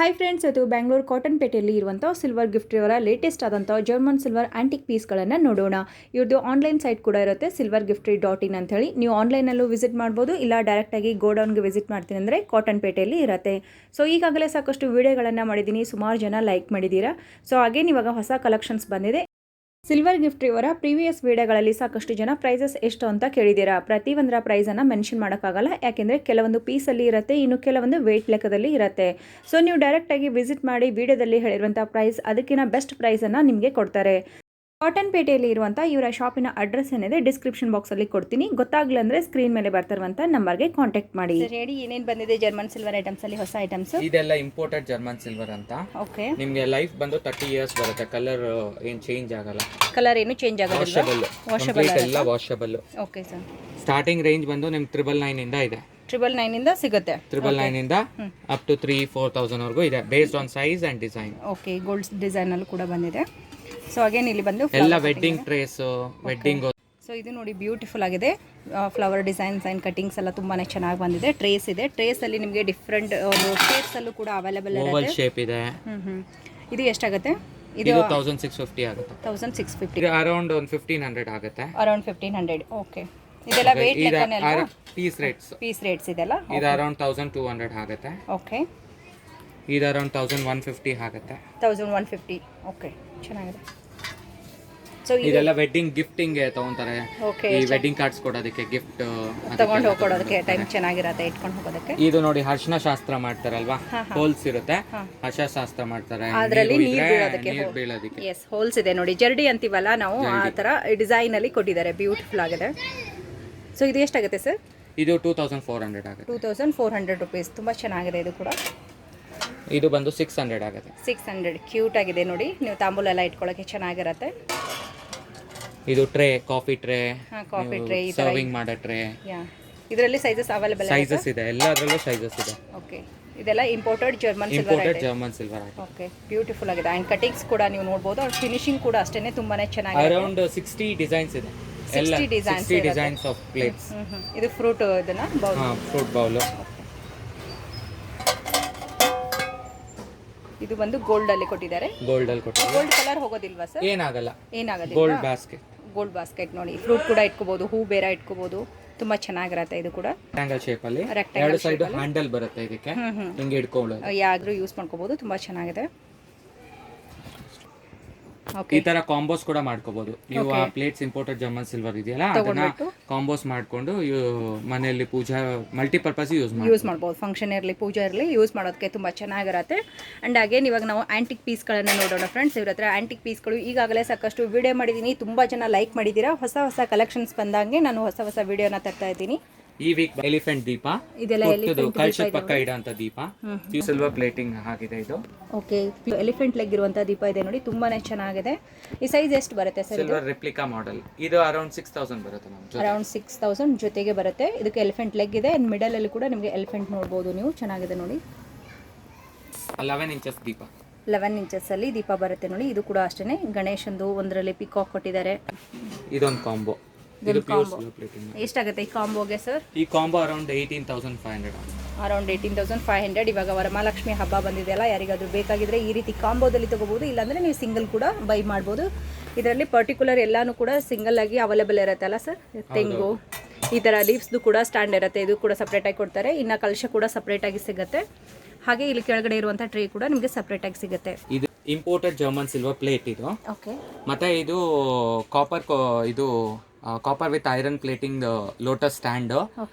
Hi friends, ಇದು ಬೆಂಗಳೂರು ಕಾಟನ್ಪೇಟೆಯಲ್ಲಿ ಇರುವಂಥ silver ಗಿಫ್ಟ್ರಿ ಅವರ ಲೇಟೆಸ್ಟ್ ಆದಂಥ ಜರ್ಮನ್ ಸಿಲ್ವರ್ ಆಂಟಿಕ್ ಪೀಸ್ಗಳನ್ನು ನೋಡೋಣ. ಇವ್ರದ್ದು ಆನ್ಲೈನ್ ಸೈಟ್ ಕೂಡ ಇರುತ್ತೆ, silvergiftry.in ಅಂತ ಹೇಳಿ. ನೀವು ಆನ್ಲೈನಲ್ಲೂ ವಿಸಿಟ್ ಮಾಡ್ಬೋದು, ಇಲ್ಲ ಡೈರೆಕ್ಟಾಗಿ ಗೋಡೌನ್ಗೆ ವಿಸಿಟ್ ಮಾಡ್ತೀನಿ ಅಂದರೆ ಕಾಟನ್ಪೇಟೆಯಲ್ಲಿ ಇರುತ್ತೆ. ಸೊ ಈಗಾಗಲೇ ಸಾಕಷ್ಟು ವಿಡಿಯೋಗಳನ್ನು ಮಾಡಿದ್ದೀನಿ, ಸುಮಾರು ಜನ ಲೈಕ್ ಮಾಡಿದ್ದೀರಾ. ಸೊ ಹಾಗೇನು ಇವಾಗ ಹೊಸ ಕಲೆಕ್ಷನ್ಸ್ ಬಂದಿದೆ. ಸಿಲ್ವರ್ ಗಿಫ್ಟ್ರಿ ಅವರ ಪ್ರೀವಿಯಸ್ ವಿಡಿಯೋಗಳಲ್ಲಿ ಸಾಕಷ್ಟು ಜನ ಪ್ರೈಸಸ್ ಎಷ್ಟು ಅಂತ ಕೇಳಿದ್ದೀರಾ. ಪ್ರತಿಯೊಂದರ ಪ್ರೈಸನ್ನು ಮೆನ್ಷನ್ ಮಾಡೋಕ್ಕಾಗಲ್ಲ, ಯಾಕೆಂದರೆ ಕೆಲವೊಂದು ಪೀಸಲ್ಲಿ ಇರುತ್ತೆ, ಇನ್ನು ಕೆಲವೊಂದು ವೆಯ್ಟ್ ಲೆಕ್ಕದಲ್ಲಿ ಇರುತ್ತೆ. ಸೊ ನೀವು ಡೈರೆಕ್ಟಾಗಿ ವಿಸಿಟ್ ಮಾಡಿ ವಿಡಿಯೋದಲ್ಲಿ ಹೇಳಿರುವಂಥ ಪ್ರೈಸ್ ಅದಕ್ಕಿಂತ ಬೆಸ್ಟ್ ಪ್ರೈಸನ್ನು ನಿಮಗೆ ಕೊಡ್ತಾರೆ. ಕಾಟನ್ಪೇಟೆಯಲ್ಲಿ ಇರುವಂಥ ಇವರ ಶಾಪಿನ ಅಡ್ರೆಸ್ ಏನಿದೆ ಡಿಸ್ಕ್ರಿಪ್ಷನ್ ಬಾಕ್ಸಲ್ಲಿ ಕೊಡ್ತೀನಿ. ಗೊತ್ತಾಗಲಿಲ್ಲ ಅಂದರೆ ಸ್ಕ್ರೀನ್ ಮೇಲೆ ಬರ್ತಿರುವಂಥ ನಂಬರ್ಗೆ ಕಾಂಟ್ಯಾಕ್ಟ್ ಮಾಡಿ. ಹೇಳಿ ಏನೇನು ಬಂದಿದೆ ಜರ್ಮನ್ ಸಿಲ್ವರ್ ಐಟಮ್ಸಲ್ಲಿ, ಹೊಸ ಐಟಮ್ಸ್? ಇದೆಲ್ಲ ಇಂಪೋರ್ಟೆಡ್ ಜರ್ಮನ್ ಸಿಲ್ವರ್ ಅಂತ. ಓಕೆ, ನಿಮಗೆ ಲೈಫ್ ಬಂದು 30 ಇಯರ್ಸ್ ಬರುತ್ತೆ. ಕಲರ್ ಏನು ಚೇಂಜ್ ಆಗಲ್ಲ. ಕಲರ್ ಏನು ಚೇಂಜ್ ಆಗಲ್ಲ. ವಾಷಬಲ್ ಎಲ್ಲ washable. Okay sir. Starting range ಬಂದು ನಿಮ್ಗೆ 999 ಇಂದ ಇದೆ. 999 ಇಂದ ಸಿಗುತ್ತೆ. 999 ಇಂದ ಅಪ್ ಟು 3,000-4,000 ವರೆಗೂ ಇದೆ, based on size and design. Okay, gold design ಅಲ್ಲೂ ಕೂಡ ಬಂದಿದೆ. ಸೊ ಅಗೇನ್ ಇಲ್ಲಿ ಬಂದು ಎಲ್ಲ ವೆಡ್ಡಿಂಗ್ ಟ್ರೇಸ್, ವೆಡ್ಡಿಂಗ್. ಸೊ ಇದು ನೋಡಿ ಬ್ಯೂಟಿಫುಲ್ ಆಗಿದೆ. ಫ್ಲವರ್ ಡಿಸೈನ್ಸ್ ಆ್ಯಂಡ್ ಕಟಿಂಗ್ಸ್ ಎಲ್ಲ ತುಂಬಾನೇ ಚೆನ್ನಾಗಿ ಬಂದಿದೆ. ಟ್ರೇಸ್ ಇದೆ, ಟ್ರೇಸ್ ಅಲ್ಲಿ ನಿಮಗೆ ಡಿಫ್ರೆಂಟ್ ಒಂದು ಶೇಪ್ಸ್ ಅಲ್ಲೂ ಕೂಡ ಅವೈಲೇಬಲ್ ಇದೆ. ಓವಲ್ ಶೇಪ್ ಇದೆ. ಇದು ಎಷ್ಟಾಗುತ್ತೆ? ಇದು 1650 ಆಗುತ್ತೆ. 1650 ಅರೌಂಡ್ 1500 ಆಗುತ್ತೆ. ಅರೌಂಡ್ 1500. ಓಕೆ, ಇದೆಲ್ಲ ವೇಟ್ ಲೆಕ್ಕನೆಲ್ಲ ಪೀಸ್ ರೇಟ್ಸ್ ಇದೆಲ್ಲ. ಇದು ಅರೌಂಡ್ 1200 ಆಗುತ್ತೆ. ಓಕೆ, ಇದು ಅರೌಂಡ್ 1150 ಆಗುತ್ತೆ. 1150. ಓಕೆ, ಚೆನ್ನಾಗಿದೆ. ಸೊ ಇದೆಲ್ಲ ವೆಡ್ಡಿಂಗ್ ಗಿಫ್ಟಿಂಗ್ ತಗೊಂತಾರೆ. ಈ ವೆಡ್ಡಿಂಗ್ ಕಾರ್ಡ್ಸ್ ಕೊಡೋದಕ್ಕೆ, ಗಿಫ್ಟ್ ತಗೊಂಡು ಹೋಗೋದಕ್ಕೆ ಟೈಮ್ ಚೆನ್ನಾಗಿರುತ್ತೆ ಇಟ್ಕೊಂಡು ಹೋಗೋದಕ್ಕೆ. ಇದು ನೋಡಿ ಅರಿಶಿನ ಶಾಸ್ತ್ರ ಮಾಡ್ತಾರಲ್ವಾ, ಹೋಲ್ಸ್ ಇರುತ್ತೆ, ಅರಿಶಿನ ಶಾಸ್ತ್ರ ಮಾಡ್ತಾರೆ. ಅದರಲ್ಲಿ ನೀರು ಬೀಳೋದಕ್ಕೆ ಎಸ್, ಹೋಲ್ಸ್ ಇದೆ ನೋಡಿ, ಜರ್ಡಿ ಅಂತೀವಲ್ಲ ನಾವು, ಆ ಥರ ಡಿಸೈನ್ ಅಲ್ಲಿ ಕೊಟ್ಟಿದ್ದಾರೆ. ಬ್ಯೂಟಿಫುಲ್ ಆಗಿದೆ. ಸೊ ಇದು ಎಷ್ಟಾಗುತ್ತೆ ಸರ್? ಇದು 2400 ಆಗುತ್ತೆ. 2400 ರುಪೀಸ್. ತುಂಬ ಚೆನ್ನಾಗಿದೆ ಇದು ಕೂಡ. ಇದು ಬಂದು 600 ಆಗುತ್ತೆ. 600. ಕ್ಯೂಟ್ ಆಗಿದೆ ನೋಡಿ, ನೀವು ತಾಂಬೂಲ ಎಲ್ಲ ಇಟ್ಕೊಳ್ಳೋಕೆ ಚೆನ್ನಾಗಿರುತ್ತೆ. ಇದು tray, coffee tray, coffee tray, serving ಮಾಡೋ ಟ್ರೇ. ಇದರಲ್ಲಿ ಸೈಜಸ್ ಅವೈಲೇಬಲ್ ಇದೆ, ಎಲ್ಲದರಲ್ಲೂ ಸೈಜಸ್ ಇದೆ. ಓಕೆ, ಇದೆಲ್ಲ imported German silver. Okay, beautiful ಆಗಿದೆ. ಅಂಡ್ ಕಟಿಂಗ್ಸ್ ಕೂಡ ನೀವು ನೋಡಬಹುದು, ಅವ್ರ ಫಿನಿಶಿಂಗ್ ಕೂಡ ಅಷ್ಟೇನೆ ತುಂಬಾನೇ ಚೆನ್ನಾಗಿದೆ. ಅರೌಂಡ್ 60 ಡಿಸೈನ್ಸ್ ಇದೆ. 60 ಡಿಸೈನ್ಸ್ ಆಫ್ ಪ್ಲೇಟ್ಸ್. ಇದು ಫ್ರೂಟ್, ಇದನ್ನ ಬೌಲ್, ಫ್ರೂಟ್ ಬೌಲ್. ಇದು ಬಂದು ಗೋಲ್ಡ್ ಅಲ್ಲಿ ಕೊಟ್ಟಿದ್ದಾರೆ. ಗೋಲ್ಡ್ ಕಲರ್ ಹೋಗೋದಿಲ್ವಾ ಸರ್? ಏನಾಗಲ್ಲ. ಗೋಲ್ಡ್ ಬಾಸ್ಕೆಟ್ ನೋಡಿ, ಫ್ರೂಟ್ ಕೂಡ ಇಟ್ಕೋಬಹುದು, ಹೂ ಬೇರೆ ಇಟ್ಕೋಬಹುದು. ತುಂಬಾ ಚೆನ್ನಾಗಿರುತ್ತೆ. ಇದು ಕೂಡ ರೆಕ್ಟಾಂಗಲ್ ಶೇಪ್ ಅಲ್ಲಿ, ಎರಡು ಸೈಡ್ ಹ್ಯಾಂಡಲ್ ಬರುತ್ತೆ ಇದಕ್ಕೆ, ಹಿಂಗೆ ಇಟ್ಕೊಳ್ಳೋದು, ಯಾರು ಯೂಸ್ ಮಾಡ್ಕೋಬಹುದು. ತುಂಬಾ ಚೆನ್ನಾಗಿದೆ. ಈ ತರ ಕಾಂಬೋಸ್ ಕೂಡ ಮಾಡ್ಕೋಬಹುದು ನೀವು. ಆ ಪ್ಲೇಟ್ಸ್ ಇಂಪೋರ್ಟೆಡ್ ಜರ್ಮನ್ ಸಿಲ್ವರ್ ಇದೆಯಲ್ಲ, ಅದನ್ನ ಕಾಂಬೋಸ್ ಮಾಡ್ಕೊಂಡು ಮನೆಯಲ್ಲಿ ಪೂಜಾ ಮಲ್ಟಿಪರ್ಪಸ್ ಯೂಸ್ ಮಾಡಬಹುದು. ಫಂಕ್ಷನ್ ಇರಲಿ, ಪೂಜಾ ಇರಲಿ, ಯೂಸ್ ಮಾಡೋದಕ್ಕೆ ತುಂಬಾ ಚೆನ್ನಾಗಿರುತ್ತೆ. ಅಂಡ್ ಅಗೇನ್ ಇವಾಗ ನಾವು ಆಂಟಿಕ್ ಪೀಸ್ಗಳನ್ನು ನೋಡೋಣ ಫ್ರೆಂಡ್ಸ್. ಇವ್ರ ಹತ್ರ ಆಂಟಿಕ್ ಪೀಸ್ಗಳು ಈಗಾಗಲೇ ಸಾಕಷ್ಟು ವಿಡಿಯೋ ಮಾಡಿದ್ದೀನಿ, ತುಂಬಾ ಜನ ಲೈಕ್ ಮಾಡಿದ್ದೀರಾ. ಹೊಸ ಕಲೆಕ್ಷನ್ಸ್ ಬಂದಂಗೆ ನಾನು ಹೊಸ ವಿಡಿಯೋನ ತರ್ತಾ ಇದ್ದೀನಿ. ಈ ವೀಕ್ ಎಲಿಫೆಂಟ್ ದೀಪ, ಇದೆಲ್ಲ ಕಳಶದ ಪಕ್ಕ ಇಡೋಂತ ದೀಪ, ಸಿಲ್ವರ್ ಪ್ಲೇಟಿಂಗ್ ಆಗಿದೆ ಇದು. ಓಕೆ, ಎಲಿಫೆಂಟ್ ಲೆಗ್ ಇರುವಂತ ದೀಪ ಇದೆ ನೋಡಿ, ತುಂಬಾನೇ ಚೆನ್ನಾಗಿದೆ. ಈ ಸೈಜ್ ಎಷ್ಟು ಬರುತ್ತೆ ಸರ್? Silver replica model. ಇದು ಅರೌಂಡ್ 6000 ಬರುತ್ತೆ ನಮಗೆ. ಅರೌಂಡ್ 6000 ಜೊತೆಗೆ ಬರುತ್ತೆ. ಇದಕ್ಕೆ ಎಲಿಫೆಂಟ್ ಲೆಗ್ ಇದೆ, ಅಂಡ್ ಮಿಡಲ್ ಅಲ್ಲಿ ಕೂಡ ನಿಮಗೆ ಎಲಿಫೆಂಟ್ ನೋಡಬಹುದು ನೀವು. ಚೆನ್ನಾಗಿದೆ ನೋಡಿ. 11 ಇಂಚಸ್ ದೀಪ. 11 ಇಂಚಸ್ ಅಲ್ಲಿ ದೀಪ ಬರುತ್ತೆ ನೋಡಿ. ಇದು ಕೂಡ ಅಷ್ಟೇನೆ, ಗಣೇಶಂದು ಒಂದರಲ್ಲಿ ಪಿಕಾಕ್ ಕೊಟ್ಟಿದ್ದಾರೆ. ಇದೊಂದು ಕಾಂಬೋ. ಇದು ಪ್ಯೂರ್ ಸಿಲ್ವರ್ ಪ್ಲೇಟಿಂಗ್. ಎಷ್ಟಾಗುತ್ತೆ ಈ ಕಾಂಬೋಗೆ ಸರ್? ಈ ಕಾಂಬೋ ಅರೌಂಡ್ 18,500. ಅರೌಂಡ್ 18,500. ಇವಾಗ ವರಮಹಾಲಕ್ಷ್ಮಿ ಹಬ್ಬ ಬಂದಿದೆಯಲ್ಲ, ಯಾರಿಗಾದ್ರೂ ಬೇಕಾಗಿದ್ರೆ ಈ ರೀತಿ ಕಾಂಬೋದಲ್ಲಿ ತಗೋಬಹುದು, ಇಲ್ಲಾಂದ್ರೆ ನೀವು ಸಿಂಗಲ್ ಕೂಡ ಬೈ ಮಾಡ್ಬೋದು. ಇದರಲ್ಲಿ ಪರ್ಟಿಕ್ಯುಲರ್ ಎಲ್ಲಾನು ಕೂಡ ಸಿಂಗಲ್ ಆಗಿ ಅವೈಲೇಬಲ್ ಇರುತ್ತೆ ಅಲ್ಲ ಸರ್? ತೆಂಗು, ಈ ತರ ಲೀವ್ಸ್ದು ಕೂಡ ಸ್ಟ್ಯಾಂಡ್ ಇರುತ್ತೆ, ಇದು ಕೂಡ ಸಪ್ರೇಟ್ ಆಗಿ ಕೊಡ್ತಾರೆ. ಇನ್ನು ಕಲಶ ಕೂಡ ಸಪ್ರೇಟ್ ಆಗಿ ಸಿಗುತ್ತೆ. ಹಾಗೆ ಇಲ್ಲಿ ಕೆಳಗಡೆ ಇರುವಂತ ಟ್ರೇ ಕೂಡ ನಿಮಗೆ ಸಪ್ರೇಟ್ ಆಗಿ ಸಿಗುತ್ತೆ. ಇದು ಇಂಪೋರ್ಟೆಡ್ ಜರ್ಮನ್ ಸಿಲ್ವರ್ ಪ್ಲೇಟ್ ಇದು. ಓಕೆ, ಮತ್ತೆ ಇದು copper with iron plating lotus stand.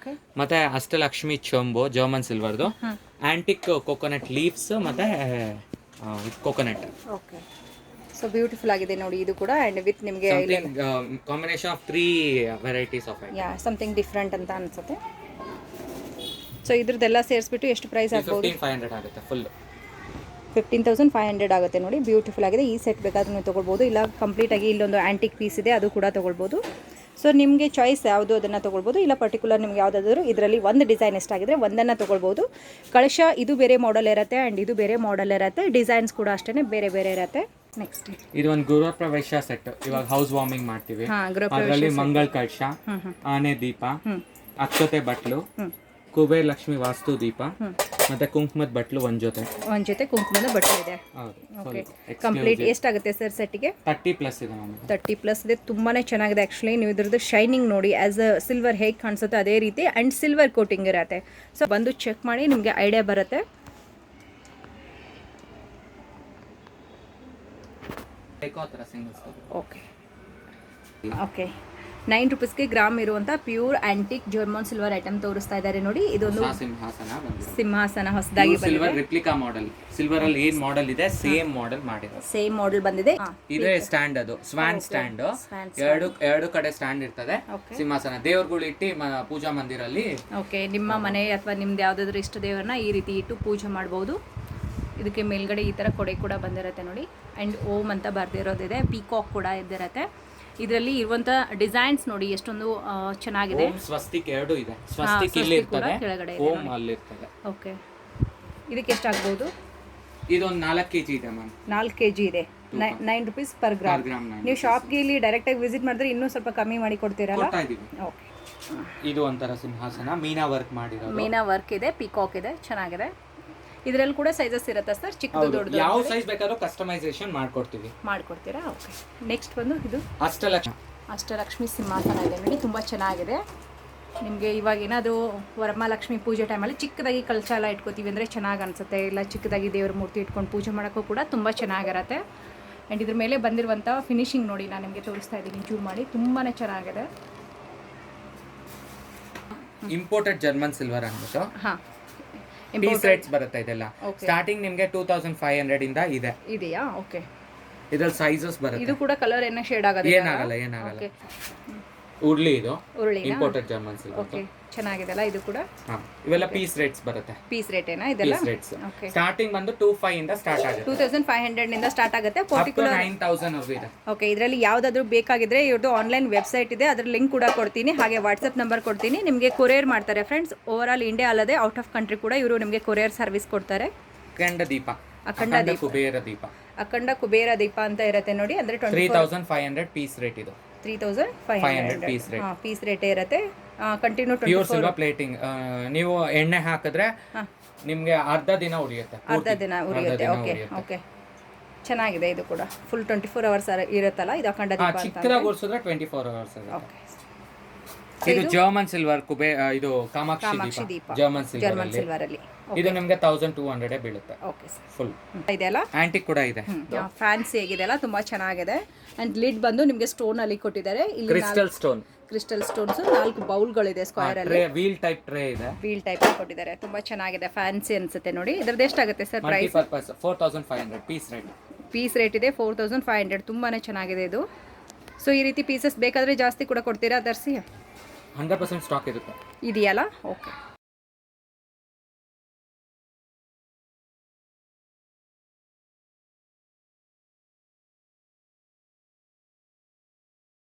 ಮತ್ತೆ ಅಷ್ಟಲಕ್ಷ್ಮಿ ಚೊಂಬು ಜರ್ಮನ್ ಸಿಲ್ವರ್ದು. ಆಂಟಿಕ್ ಕೋಕೋನಟ್ ಲೀವ್ಸ್ ಮತ್ತೆ ಕೋಕೋನಟ್. ಓಕೆ, ಸೊ ಬ್ಯೂಟಿಫುಲ್ ಆಗಿದೆ ನೋಡಿ ಇದು ಕೂಡ. ಅಂಡ್ ವಿತ್ ನಿಮಗೆ combination of 3 varieties of something different ಅಂತ ಅನ್ಸುತ್ತೆ. ಸೊ ಇದ್ರದ್ದೆಲ್ಲ ಸೇರಿಸ್ಬಿಟ್ಟು ಎಷ್ಟು ಪ್ರೈಸ್ ಆಗ್ಬೋದು? 1500 ಆಗುತ್ತೆ. ಫುಲ್ 15,500 ಆಗುತ್ತೆ ನೋಡಿ. ಬ್ಯೂಟಿಫುಲ್ ಆಗಿದೆ. ಈ ಸೆಟ್ ಬೇಕಾದ್ರೂ ನೀವು ತೊಗೊಳ್ಬೋದು, ಇಲ್ಲ ಕಂಪ್ಲೀಟ್ ಆಗಿ ಇಲ್ಲೊಂದು ಆಂಟಿಕ್ ಪೀಸ್ ಇದೆ, ಅದು ಕೂಡ ತೊಗೊಳ್ಬೋದು. ಸೊ ನಿಮಗೆ ಚಾಯ್ಸ್ ಯಾವುದು ಅದನ್ನು ತೊಗೊಳ್ಬೋದು, ಇಲ್ಲ ಪರ್ಟಿಕ್ಯುಲರ್ ನಿಮ್ಗೆ ಯಾವುದಾದ್ರೂ ಇದರಲ್ಲಿ ಒಂದು ಡಿಸೈನ್ ಎಷ್ಟಾಗಿದ್ರೆ ಒಂದನ್ನು ತೊಗೊಳ್ಬೋದು. ಕಳಶ ಇದು ಬೇರೆ ಮಾಡೆಲ್ ಇರುತ್ತೆ, ಆ್ಯಂಡ್ ಇದು ಬೇರೆ ಮಾಡೆಲ್ ಇರುತ್ತೆ. ಡಿಸೈನ್ಸ್ ಕೂಡ ಅಷ್ಟೇ ಬೇರೆ ಬೇರೆ ಇರುತ್ತೆ. ನೆಕ್ಸ್ಟ್ ಇದು ಒಂದು ಗೃಹ ಪ್ರವೇಶ ಸೆಟ್. ಇವಾಗ ಹೌಸ್ ವಾರ್ಮಿಂಗ್ ಮಾಡ್ತೀವಿ, ಅದರಲ್ಲಿ ಮಂಗಳ ಕಳಶ, ಆನೆ ದೀಪ, ಅಕ್ಷತೆ ಬಟ್ಲು, ಕುಬೇರ್ ಲಕ್ಷ್ಮಿ ವಾಸ್ತು ದೀಪ ಮತ್ತೆ ಕುಂಕುಮದ ಬಟ್ಲು ಒಂದ್ ಜೊತೆ ಕುಂಕುಮದ ಬಟ್ಟೆ ಇದೆ. ಓಕೆ, ಕಂಪ್ಲೀಟ್ ಎಷ್ಟಾಗುತ್ತೆ ಸರ್ ಸೆಟ್ಗೆ? 30+ ಇದೆ ಮ್ಯಾಮ್. 30+ ಇದೆ. ತುಂಬಾನೇ ಚೆನ್ನಾಗಿದೆ ಆ್ಯಕ್ಚುಲಿ. ನೀವು ಇದ್ರದ್ದು ಶೈನಿಂಗ್ ನೋಡಿ, ಆಸ್ ಅ ಸಿಲ್ವರ್ ಹೇಗೆ ಕಾಣಿಸುತ್ತೆ ಅದೇ ರೀತಿ ಆ್ಯಂಡ್ ಸಿಲ್ವರ್ ಕೋಟಿಂಗ್ ಇರುತ್ತೆ. ಸೊ ಬಂದು ಚೆಕ್ ಮಾಡಿ, ನಿಮಗೆ ಐಡಿಯಾ ಬರುತ್ತೆ. ಓಕೆ ಓಕೆ, 9 ರೂಪೀಸ್ಗೆ ಗ್ರಾಮ್ ಇರುವಂಥ pure antique German silver item ತೋರಿಸ್ತಾ ಇದ್ದಾರೆ ನೋಡಿ. ಇದೊಂದು ಸಿಂಹಾಸನ ಹೊಸದಾಗಿ ಸಿಲ್ವರ್ ರೆಪ್ಲಿಕಾ ಮಾಡೆಲ್. ಸಿಲ್ವರ್ ಅಲ್ಲಿ ಏನ್ ಮಾಡೆಲ್ ಇದೆ ಸೇಮ್ ಮಾಡೆಲ್ ಮಾಡಿದ್ದಾರೆ. ಸೇಮ್ ಮಾಡೆಲ್ ಬಂದಿದೆ. ಇದೇ ಸ್ಟ್ಯಾಂಡ್, ಅದು ಸ್ವಾನ್ ಸ್ಟ್ಯಾಂಡ್. ಎರಡು ಕಡೆ ಸ್ಟ್ಯಾಂಡ್ ಇರ್ತದೆ. ಸಿಂಹಾಸನ ದೇವರುಗಳು ಇಟ್ಟು ಪೂಜಾ ಮಂದಿರಲ್ಲಿ. ಓಕೆ, ನಿಮ್ಮ ಮನೆ ಅಥವಾ ನಿಮ್ದು ಯಾವ್ದಾದ್ರು ಇಷ್ಟ ದೇವರನ್ನ ಈ ರೀತಿ ಇಟ್ಟು ಪೂಜೆ ಮಾಡಬಹುದು. ಇದಕ್ಕೆ ಮೇಲ್ಗಡೆ ಈ ಥರ ಕೊಡೆ ಕೂಡ ಬಂದಿರುತ್ತೆ ನೋಡಿ. ಆ್ಯಂಡ್ ಓಮ್ ಅಂತ ಬರ್ದಿರೋದಿದೆ. ಪೀಕಾಕ್ ಕೂಡ ಇದ್ದಿರುತ್ತೆ. ಇದರಲ್ಲಿ ಇರುವಂಥ ಡಿಸೈನ್ಸ್ ನೋಡಿ ಎಷ್ಟೊಂದು ಚೆನ್ನಾಗಿದೆ. ಸ್ವಸ್ತಿಕ್ ಎರಡು ಇದೆ. ಸ್ವಸ್ತಿಕ್ ಇಲ್ಲಿ ಇರ್ತದೆ, ಕೆಳಗಡೆ ಓಮ್ ಅಲ್ಲಿ ಇರ್ತದೆ. ಓಕೆ, ಇದಕ್ಕೆ ಎಷ್ಟಾಗಬಹುದು? ಇದೊಂದು 4 kg ಇದೆ ಮ್ಯಾಮ್. 4 kg ಇದೆ. 9 ರೂಪೀಸ್ ಪರ್ ಗ್ರಾಮ್. ನೀವು ಶಾಪ್ಗೆ ಇಲ್ಲಿ ಡೈರೆಕ್ಟಾಗಿ ವಿಸಿಟ್ ಮಾಡಿದ್ರೆ ಇನ್ನೂ ಸ್ವಲ್ಪ ಕಮ್ಮಿ ಮಾಡಿ ಕೊಡ್ತೀರಲ್ಲ? ಓಕೆ, ಇದು ಒಂಥರ ಸಿಂಹಾಸನ ಮೀನಾ ವರ್ಕ್ ಮಾಡಿರೋದು. ಮೀನಾ ವರ್ಕ್ ಇದೆ, ಪೀಕಾಕ್ ಇದೆ, ಚೆನ್ನಾಗಿದೆ. ಇದರಲ್ಲಿ ಕೂಡ ಸೈಜಸ್ ಇರುತ್ತೆ ಸರ್, ಚಿಕ್ಕದು ದೊಡ್ಡದು ಯಾವ ಸೈಜ್ ಬೇಕಾದ್ರೂ ಕಸ್ಟಮೈಸೇಷನ್ ಮಾಡ್ಕೊಡ್ತೀರಾ. ಓಕೆ, ನೆಕ್ಸ್ಟ್ ಬಂದು ಇದು ಅಷ್ಟಲಕ್ಷ್ಮಿ ಸಿಂಹಾಸನ ಇದೆ ನೋಡಿ, ತುಂಬ ಚೆನ್ನಾಗಿದೆ. ನಿಮಗೆ ಇವಾಗ ಏನಾದರೂ ವರಮಹಾಲಕ್ಷ್ಮಿ ಪೂಜೆ ಟೈಮಲ್ಲಿ ಚಿಕ್ಕದಾಗಿ ಕಳಶ ಎಲ್ಲ ಇಟ್ಕೋತೀವಿ ಅಂದರೆ ಚೆನ್ನಾಗಿ ಅನಿಸುತ್ತೆ. ಇಲ್ಲ ಚಿಕ್ಕದಾಗಿ ದೇವ್ರ ಮೂರ್ತಿ ಇಟ್ಕೊಂಡು ಪೂಜೆ ಮಾಡೋಕ್ಕೂ ಕೂಡ ತುಂಬ ಚೆನ್ನಾಗಿರುತ್ತೆ. ಆ್ಯಂಡ್ ಇದ್ರ ಮೇಲೆ ಬಂದಿರುವಂಥ ಫಿನಿಶಿಂಗ್ ನೋಡಿ, ನಾನು ನಿಮಗೆ ತೋರಿಸ್ತಾ ಇದ್ದೀನಿ ಜೂಮ್ ಮಾಡಿ, ತುಂಬಾ ಚೆನ್ನಾಗಿದೆ. ಇಂಪೋರ್ಟೆಡ್ ಜರ್ಮನ್ ಸಿಲ್ವರ್ ಅಂದ್ಬಿಟ್ಟು ಹಾಂ, ಪೀಸ್ ರೇಟ್ಸ್ ಬರುತ್ತೆ. ಇದೆಲ್ಲ ಸ್ಟಾರ್ಟಿಂಗ್ ನಿಮಗೆ 2500 ಇಂದ ಇದೆಯಾ? ಓಕೆ, ಇದ್ರಲ್ಲಿ ಸೈಜಸ್ ಬರುತ್ತೆ. ಇದು ಕೂಡ ಕಲರ್ ಏನೋ ಶೇಡ್ ಏನಾಗಲ್ಲ. ಉರ್ಲಿ ಇದು ಇಂಪೋರ್ಟೆಡ್ ಜರ್ಮನ್ ಸಿಲ್ವರ್. ಓಕೆ, ಚೆನ್ನಾಗಿದೆಲ್ಲ ಇದು ಕೂಡ. ಇವೆಲ್ಲ ಪೀಸ್ ರೇಟ್ಸ್ ಬರುತ್ತೆ. ಪೀಸ್ ರೇಟ್ ಏನಾ ಇದೆಲ್ಲ? ಓಕೆ, ಸ್ಟಾರ್ಟಿಂಗ್ ಬಂದು 2500 ಇಂದ ಸ್ಟಾರ್ಟ್ ಆಗುತ್ತೆ. 2500 ನಿಂದ ಸ್ಟಾರ್ಟ್ ಆಗುತ್ತೆ. ಪರ್ಟಿಕ್ಯುಲರ್ 9000 ವರೆಗೂ ಇದೆ. ಓಕೆ, ಇದರಲ್ಲಿ ಯಾವುದಾದ್ರೂ ಬೇಕಾಗಿದ್ರೆ ಇವ್ರದ್ದು ಆನ್ಲೈನ್ ವೆಬ್ಸೈಟ್ ಇದೆ, ಅದರ ಲಿಂಕ್ ಕೂಡ ಕೊಡ್ತೀನಿ. ಹಾಗೆ ವಾಟ್ಸಪ್ ನಂಬರ್ ಕೊಡ್ತೀನಿ. ನಿಮಗೆ ಕೊರಿಯರ್ ಮಾಡ್ತಾರೆ ಫ್ರೆಂಡ್ಸ್. ಓವರ್ ಆಲ್ ಇಂಡಿಯಾ ಅಲ್ಲದೆ ಔಟ್ ಆಫ್ ಕಂಟ್ರಿ ಕೂಡ ಇವರು ನಿಮಗೆ ಕೊರಿಯರ್ ಸರ್ವಿಸ್ ಕೊಡ್ತಾರೆ. ಅಖಂಡ ಕುಬೇರ ದೀಪ ಅಂತ ಇರುತ್ತೆ ನೋಡಿ. ಅಂದ್ರೆ 3500 ಪೀಸ್ ರೇಟ್ ಇದು. 3500 ಪೀಸ್ ರೇಟ್ ಇರುತ್ತೆ. Continue pure silver plating. ನೀವು ಎಣ್ಣೆ ಹಾಕಿದ್ರೆ ನಿಮಗೆ ಅರ್ಧ ದಿನ ಉಳಿಯುತ್ತೆ. ಓಕೆ ಓಕೆ, ಚೆನ್ನಾಗಿದೆ. ಇದು ಕೂಡ ಫುಲ್ 24 ಅವರ್ಸ್ ಇರುತ್ತಲ್ಲ ಇದು ಅಖಂಡ ದೀಪ ಅಂತ. ಚಿಕ್ಕದಾಗಿ ಓಡಿಸಿದ್ರೆ 24 ಅವರ್ಸ್ ಇರುತ್ತೆ. ಓಕೆ, ಇದು ಜರ್ಮನ್ ಸಿಲ್ವರ್ ಇದು ಕಾಮಾಕ್ಷಿ ದೀಪ ಜರ್ಮನ್ ಸಿಲ್ವರ್ ಅಲ್ಲಿ. ಇದು ನಿಮಗೆ 1200 ಬೀಳುತ್ತೆ. ಓಕೆ ಸರ್, ಫುಲ್ ಇದೆಲ್ಲ ಆಂಟಿಕ್ ಕೂಡ ಇದೆ. ಫ್ಯಾನ್ಸಿ ಆಗಿದೆ, ತುಂಬಾ ಚೆನ್ನಾಗಿದೆ. ಅಂಡ್ ಲಿಡ್ ಬಂದು ನಿಮಗೆ ಸ್ಟೋನ್ ಅಲ್ಲಿ ಕೊಟ್ಟಿದ್ದಾರೆ. ಇಲ್ಲಿ ಕ್ರಿಸ್ಟಲ್ ಸ್ಟೋನ್ಸ್ 4 ಬೌಲ್ಗಳಿದೆ ಸ್ಕ್ವೇರ್ ಅಲ್ಲಿ. ವೀಲ್ ಟೈಪ್ ಟ್ರೇ ಇದೆ. ವೀಲ್ ಟೈಪ್ ಕೊಟ್ಟಿದ್ದಾರೆ, ತುಂಬಾ ಚೆನ್ನಾಗಿದೆ. ಫ್ಯಾನ್ಸಿ ಅನ್ಸುತ್ತೆ ನೋಡಿ. ಇದರದ್ದು ಎಷ್ಟಾಗುತ್ತೆ ಸರ್ ಪ್ರೈಸ್? 4500 ಪೀಸ್ ರೇಟ್ ಇದೆ. 4500, ತುಂಬಾನೇ ಚೆನ್ನಾಗಿದೆ ಇದು. ಸೊ ಈ ರೀತಿ ಪೀಸಸ್ ಬೇಕಾದ್ರೆ ಜಾಸ್ತಿ ಕೂಡ ಕೊಡ್ತೀರಾ ತರಿಸಿ? 100% ಸ್ಟಾಕ್ ಇರುತ್ತೆ. ಇದೆಯಲ್ಲ? ಓಕೆ,